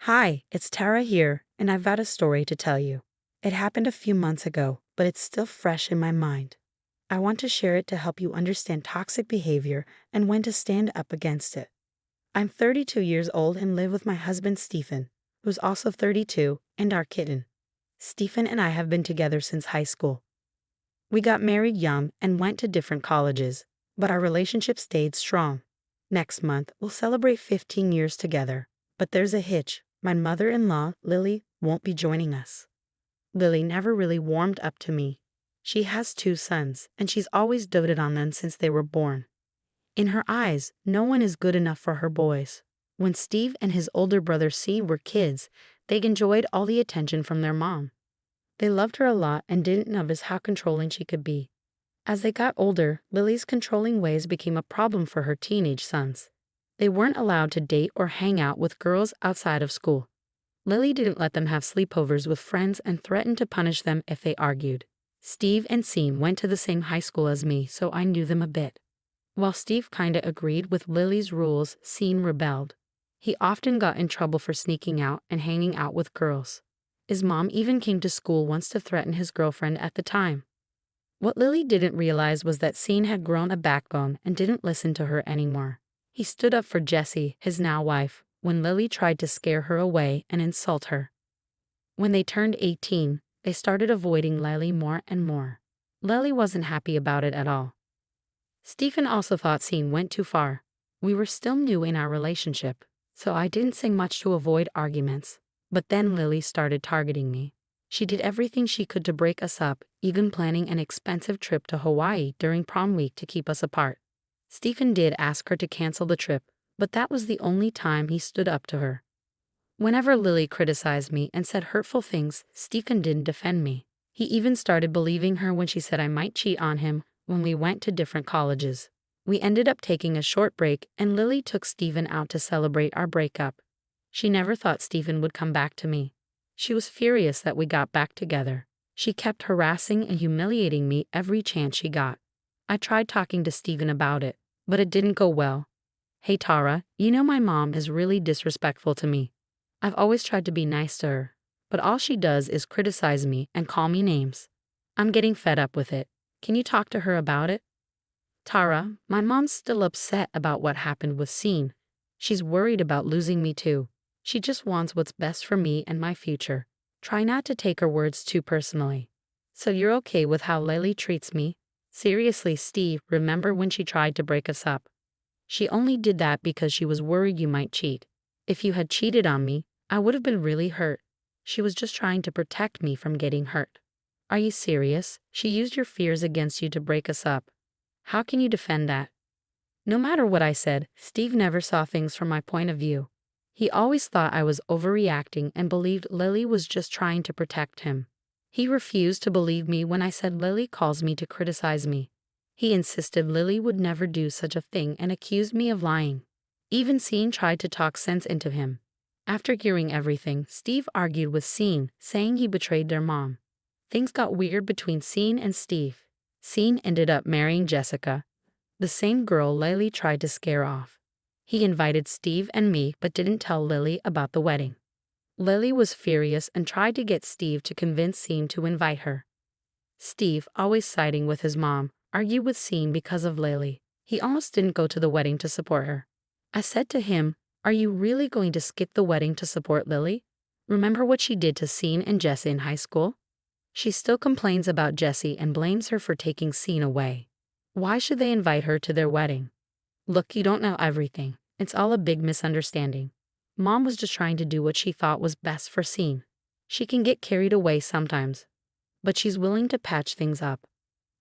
Hi, it's Tara here, and I've got a story to tell you. It happened a few months ago, but it's still fresh in my mind. I want to share it to help you understand toxic behavior and when to stand up against it. I'm 32 years old and live with my husband Stephen, who's also 32, and our kitten. Stephen and I have been together since high school. We got married young and went to different colleges, but our relationship stayed strong. Next month, we'll celebrate 15 years together, but there's a hitch. My mother-in-law, Lily, won't be joining us. Lily never really warmed up to me. She has 2 sons, and she's always doted on them since they were born. In her eyes, no one is good enough for her boys. When Steve and his older brother C were kids, they enjoyed all the attention from their mom. They loved her a lot and didn't notice how controlling she could be. As they got older, Lily's controlling ways became a problem for her teenage sons. They weren't allowed to date or hang out with girls outside of school. Lily didn't let them have sleepovers with friends and threatened to punish them if they argued. Steve and Sean went to the same high school as me, so I knew them a bit. While Steve kinda agreed with Lily's rules, Sean rebelled. He often got in trouble for sneaking out and hanging out with girls. His mom even came to school once to threaten his girlfriend at the time. What Lily didn't realize was that Sean had grown a backbone and didn't listen to her anymore. He stood up for Jessie, his now wife, when Lily tried to scare her away and insult her. When they turned 18, they started avoiding Lily more and more. Lily wasn't happy about it at all. Stephen also thought Sean went too far. We were still new in our relationship, so I didn't say much to avoid arguments. But then Lily started targeting me. She did everything she could to break us up, even planning an expensive trip to Hawaii during prom week to keep us apart. Stephen did ask her to cancel the trip, but that was the only time he stood up to her. Whenever Lily criticized me and said hurtful things, Stephen didn't defend me. He even started believing her when she said I might cheat on him when we went to different colleges. We ended up taking a short break and Lily took Stephen out to celebrate our breakup. She never thought Stephen would come back to me. She was furious that we got back together. She kept harassing and humiliating me every chance she got. I tried talking to Stephen about it, but it didn't go well. Hey Tara, you know my mom is really disrespectful to me. I've always tried to be nice to her, but all she does is criticize me and call me names. I'm getting fed up with it. Can you talk to her about it? Tara, my mom's still upset about what happened with Sean. She's worried about losing me too. She just wants what's best for me and my future. Try not to take her words too personally. So you're okay with how Lily treats me? Seriously, Steve, remember when she tried to break us up? She only did that because she was worried you might cheat. If you had cheated on me, I would have been really hurt. She was just trying to protect me from getting hurt. Are you serious? She used your fears against you to break us up. How can you defend that? No matter what I said, Steve never saw things from my point of view. He always thought I was overreacting and believed Lily was just trying to protect him. He refused to believe me when I said Lily calls me to criticize me. He insisted Lily would never do such a thing and accused me of lying. Even Sean tried to talk sense into him. After hearing everything, Steve argued with Sean, saying he betrayed their mom. Things got weird between Sean and Steve. Sean ended up marrying Jessica, the same girl Lily tried to scare off. He invited Steve and me but didn't tell Lily about the wedding. Lily was furious and tried to get Steve to convince Sean to invite her. Steve, always siding with his mom, argued with Sean because of Lily. He almost didn't go to the wedding to support her. I said to him, "Are you really going to skip the wedding to support Lily? Remember what she did to Sean and Jessie in high school? She still complains about Jessie and blames her for taking Sean away. Why should they invite her to their wedding? Look, you don't know everything. It's all a big misunderstanding. Mom was just trying to do what she thought was best for Sean. She can get carried away sometimes, but she's willing to patch things up.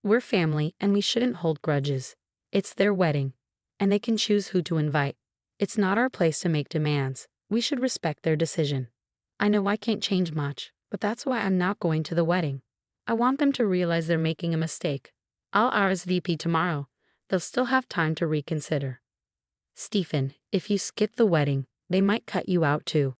We're family and we shouldn't hold grudges. It's their wedding, and they can choose who to invite. It's not our place to make demands. We should respect their decision. I know I can't change much, but that's why I'm not going to the wedding. I want them to realize they're making a mistake. I'll RSVP tomorrow. They'll still have time to reconsider." Stephen, if you skip the wedding, they might cut you out too.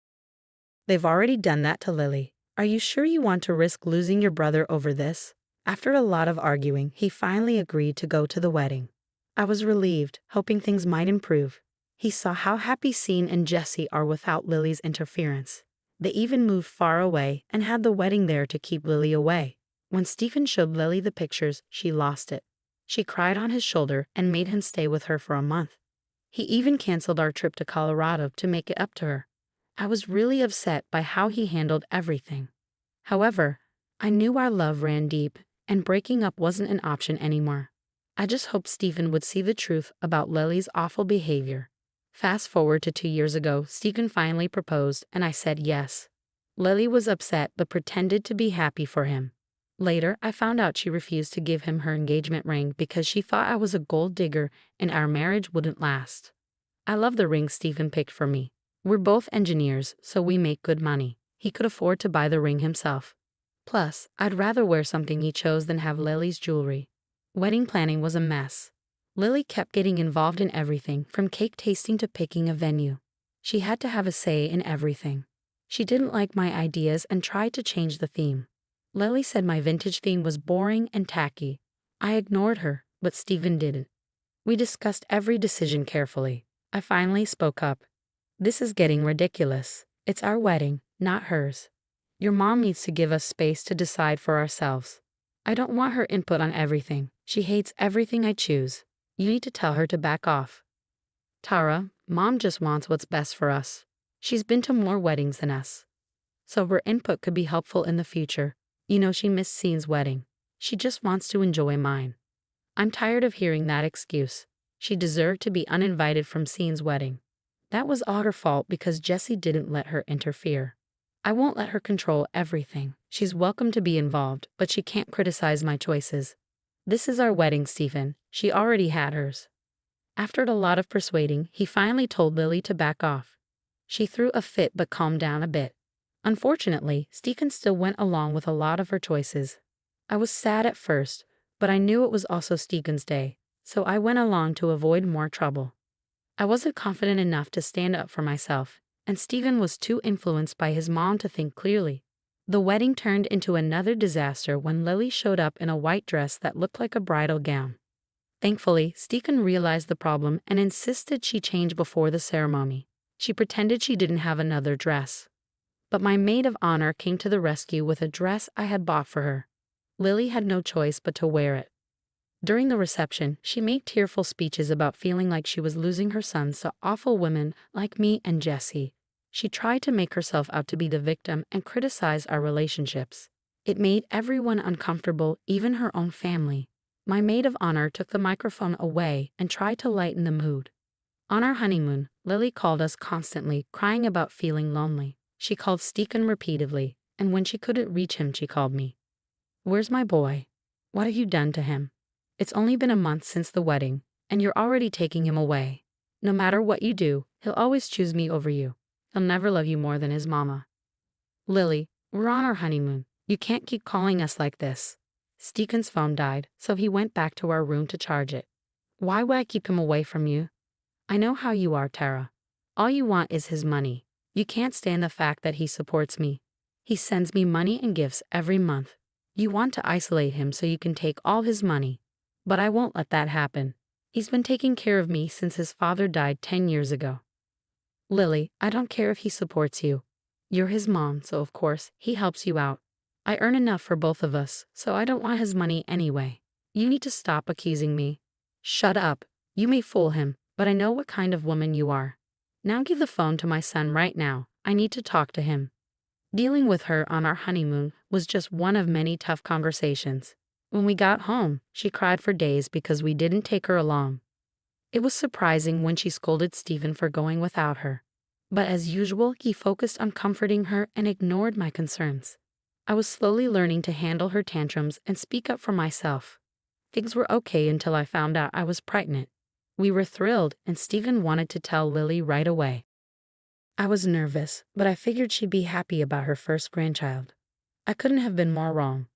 They've already done that to Lily. Are you sure you want to risk losing your brother over this? After a lot of arguing, he finally agreed to go to the wedding. I was relieved, hoping things might improve. He saw how happy Sean and Jesse are without Lily's interference. They even moved far away and had the wedding there to keep Lily away. When Stephen showed Lily the pictures, she lost it. She cried on his shoulder and made him stay with her for a month. He even canceled our trip to Colorado to make it up to her. I was really upset by how he handled everything. However, I knew our love ran deep, and breaking up wasn't an option anymore. I just hoped Stephen would see the truth about Lily's awful behavior. Fast forward to 2 years ago, Stephen finally proposed, and I said yes. Lily was upset but pretended to be happy for him. Later, I found out she refused to give him her engagement ring because she thought I was a gold digger and our marriage wouldn't last. I love the ring Stephen picked for me. We're both engineers, so we make good money. He could afford to buy the ring himself. Plus, I'd rather wear something he chose than have Lily's jewelry. Wedding planning was a mess. Lily kept getting involved in everything, from cake tasting to picking a venue. She had to have a say in everything. She didn't like my ideas and tried to change the theme. Lily said my vintage theme was boring and tacky. I ignored her, but Stephen didn't. We discussed every decision carefully. I finally spoke up. This is getting ridiculous. It's our wedding, not hers. Your mom needs to give us space to decide for ourselves. I don't want her input on everything. She hates everything I choose. You need to tell her to back off. Tara, Mom just wants what's best for us. She's been to more weddings than us. So her input could be helpful in the future. You know, she missed Sean's wedding. She just wants to enjoy mine. I'm tired of hearing that excuse. She deserved to be uninvited from Sean's wedding. That was all her fault because Jesse didn't let her interfere. I won't let her control everything. She's welcome to be involved, but she can't criticize my choices. This is our wedding, Stephen. She already had hers. After a lot of persuading, he finally told Lily to back off. She threw a fit but calmed down a bit. Unfortunately, Stephen still went along with a lot of her choices. I was sad at first, but I knew it was also Stephen's day, so I went along to avoid more trouble. I wasn't confident enough to stand up for myself, and Stephen was too influenced by his mom to think clearly. The wedding turned into another disaster when Lily showed up in a white dress that looked like a bridal gown. Thankfully, Stephen realized the problem and insisted she change before the ceremony. She pretended she didn't have another dress. But my maid of honor came to the rescue with a dress I had bought for her. Lily had no choice but to wear it. During the reception, she made tearful speeches about feeling like she was losing her sons to awful women like me and Jesse. She tried to make herself out to be the victim and criticize our relationships. It made everyone uncomfortable, even her own family. My maid of honor took the microphone away and tried to lighten the mood. On our honeymoon, Lily called us constantly, crying about feeling lonely. She called Stephen repeatedly, and when she couldn't reach him, she called me. "Where's my boy? What have you done to him? It's only been a month since the wedding, and you're already taking him away. No matter what you do, he'll always choose me over you. He'll never love you more than his mama." "Lily, we're on our honeymoon. You can't keep calling us like this." Stephen's phone died, so he went back to our room to charge it. "Why would I keep him away from you? I know how you are, Tara. All you want is his money. You can't stand the fact that he supports me. He sends me money and gifts every month. You want to isolate him so you can take all his money. But I won't let that happen. He's been taking care of me since his father died 10 years ago. Lily, I don't care if he supports you. You're his mom, so of course, he helps you out. I earn enough for both of us, so I don't want his money anyway. You need to stop accusing me." "Shut up. You may fool him, but I know what kind of woman you are. Now give the phone to my son right now. I need to talk to him." Dealing with her on our honeymoon was just one of many tough conversations. When we got home, she cried for days because we didn't take her along. It was surprising when she scolded Stephen for going without her. But as usual, he focused on comforting her and ignored my concerns. I was slowly learning to handle her tantrums and speak up for myself. Things were okay until I found out I was pregnant. We were thrilled, and Stephen wanted to tell Lily right away. I was nervous, but I figured she'd be happy about her first grandchild. I couldn't have been more wrong.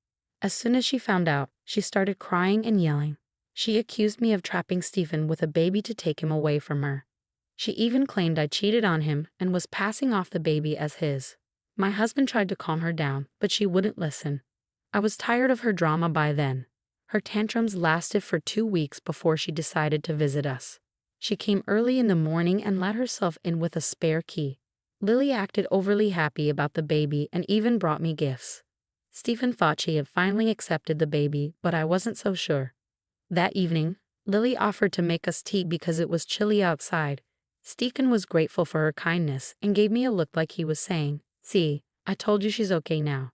As soon as she found out, she started crying and yelling. She accused me of trapping Stephen with a baby to take him away from her. She even claimed I cheated on him and was passing off the baby as his. My husband tried to calm her down, but she wouldn't listen. I was tired of her drama by then. Her tantrums lasted for 2 weeks before she decided to visit us. She came early in the morning and let herself in with a spare key. Lily acted overly happy about the baby and even brought me gifts. Stephen thought she had finally accepted the baby, but I wasn't so sure. That evening, Lily offered to make us tea because it was chilly outside. Stephen was grateful for her kindness and gave me a look like he was saying, "See, I told you she's okay now."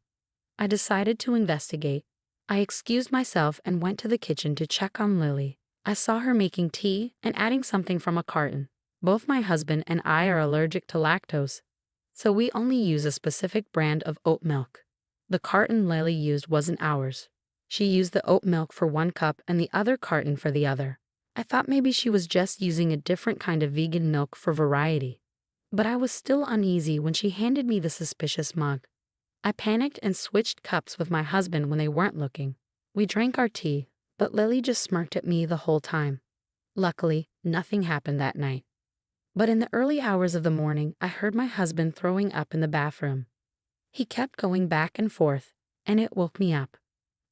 I decided to investigate. I excused myself and went to the kitchen to check on Lily. I saw her making tea and adding something from a carton. Both my husband and I are allergic to lactose, so we only use a specific brand of oat milk. The carton Lily used wasn't ours. She used the oat milk for one cup and the other carton for the other. I thought maybe she was just using a different kind of vegan milk for variety. But I was still uneasy when she handed me the suspicious mug. I panicked and switched cups with my husband when they weren't looking. We drank our tea, but Lily just smirked at me the whole time. Luckily, nothing happened that night. But in the early hours of the morning, I heard my husband throwing up in the bathroom. He kept going back and forth, and it woke me up.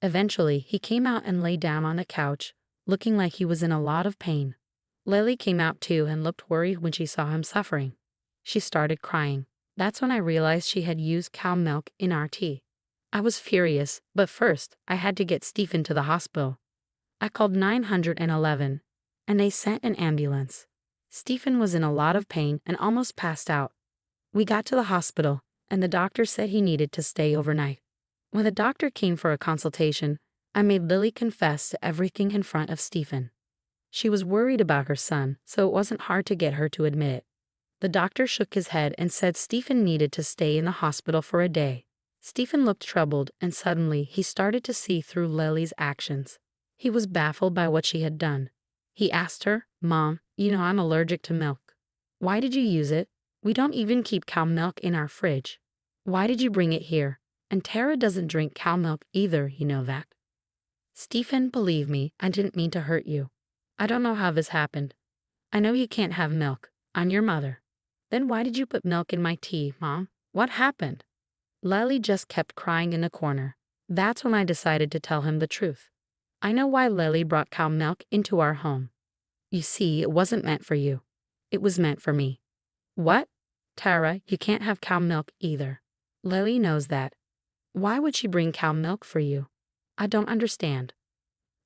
Eventually, he came out and lay down on the couch, looking like he was in a lot of pain. Lily came out too and looked worried when she saw him suffering. She started crying. That's when I realized she had used cow milk in our tea. I was furious, but first, I had to get Stephen to the hospital. I called 911, and they sent an ambulance. Stephen was in a lot of pain and almost passed out. We got to the hospital, and the doctor said he needed to stay overnight. When the doctor came for a consultation, I made Lily confess to everything in front of Stephen. She was worried about her son, so it wasn't hard to get her to admit it. The doctor shook his head and said Stephen needed to stay in the hospital for a day. Stephen looked troubled, and suddenly he started to see through Lily's actions. He was baffled by what she had done. He asked her, "Mom, you know I'm allergic to milk. Why did you use it? We don't even keep cow milk in our fridge. Why did you bring it here? And Tara doesn't drink cow milk either, you know that." "Stephen, believe me, I didn't mean to hurt you. I don't know how this happened. I know you can't have milk. I'm your mother." "Then why did you put milk in my tea, Mom? What happened?" Lily just kept crying in the corner. That's when I decided to tell him the truth. "I know why Lily brought cow milk into our home. You see, it wasn't meant for you. It was meant for me." "What?" "Tara, you can't have cow milk either. Lily knows that. Why would she bring cow milk for you? I don't understand."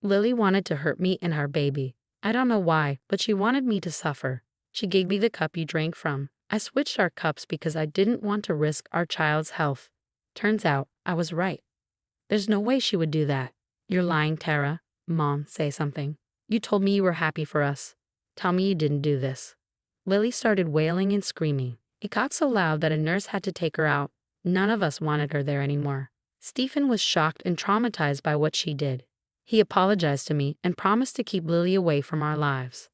"Lily wanted to hurt me and our baby. I don't know why, but she wanted me to suffer. She gave me the cup you drank from. I switched our cups because I didn't want to risk our child's health. Turns out, I was right. There's no way she would do that." "You're lying, Tara." "Mom, say something. You told me you were happy for us. Tell me you didn't do this." Lily started wailing and screaming. It got so loud that a nurse had to take her out. None of us wanted her there anymore. Stephen was shocked and traumatized by what she did. He apologized to me and promised to keep Lily away from our lives.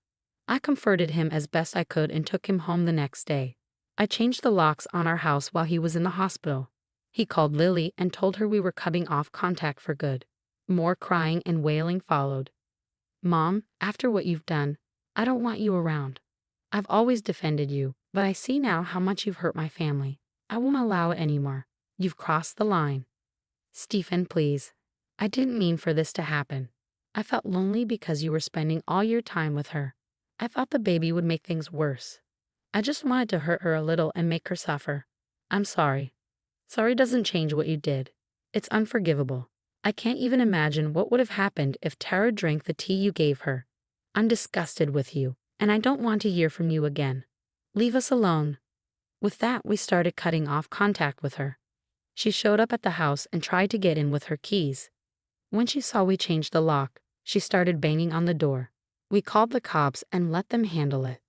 I comforted him as best I could and took him home the next day. I changed the locks on our house while he was in the hospital. He called Lily and told her we were cutting off contact for good. More crying and wailing followed. "Mom, after what you've done, I don't want you around. I've always defended you, but I see now how much you've hurt my family. I won't allow it anymore. You've crossed the line." "Stephen, please. I didn't mean for this to happen. I felt lonely because you were spending all your time with her. I thought the baby would make things worse. I just wanted to hurt her a little and make her suffer. I'm sorry. Sorry doesn't change what you did. It's unforgivable. I can't even imagine what would have happened if Tara drank the tea you gave her. I'm disgusted with you, and I don't want to hear from you again. Leave us alone." With that, we started cutting off contact with her. She showed up at the house and tried to get in with her keys. When she saw we changed the lock, she started banging on the door. We called the cops and let them handle it.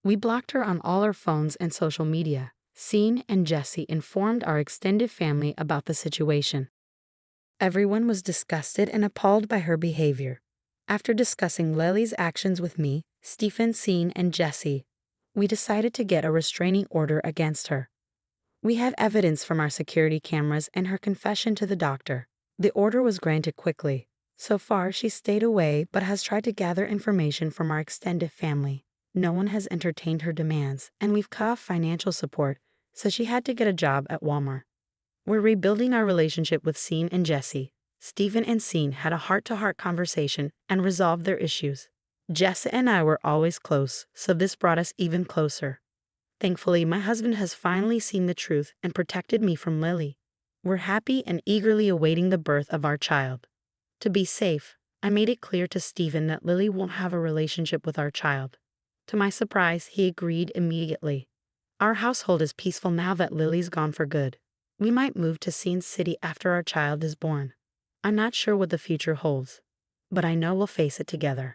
We blocked her on all our phones and social media. Sean and Jesse informed our extended family about the situation. Everyone was disgusted and appalled by her behavior. After discussing Lily's actions with me, Stephen, Sean, and Jesse, we decided to get a restraining order against her. We had evidence from our security cameras and her confession to the doctor. The order was granted quickly. So far, she stayed away but has tried to gather information from our extended family. No one has entertained her demands, and we've cut off financial support, so she had to get a job at Walmart. We're rebuilding our relationship with Sean and Jesse. Stephen and Sean had a heart-to-heart conversation and resolved their issues. Jess and I were always close, so this brought us even closer. Thankfully, my husband has finally seen the truth and protected me from Lily. We're happy and eagerly awaiting the birth of our child. To be safe, I made it clear to Stephen that Lily won't have a relationship with our child. To my surprise, he agreed immediately. Our household is peaceful now that Lily's gone for good. We might move to Scene City after our child is born. I'm not sure what the future holds, but I know we'll face it together.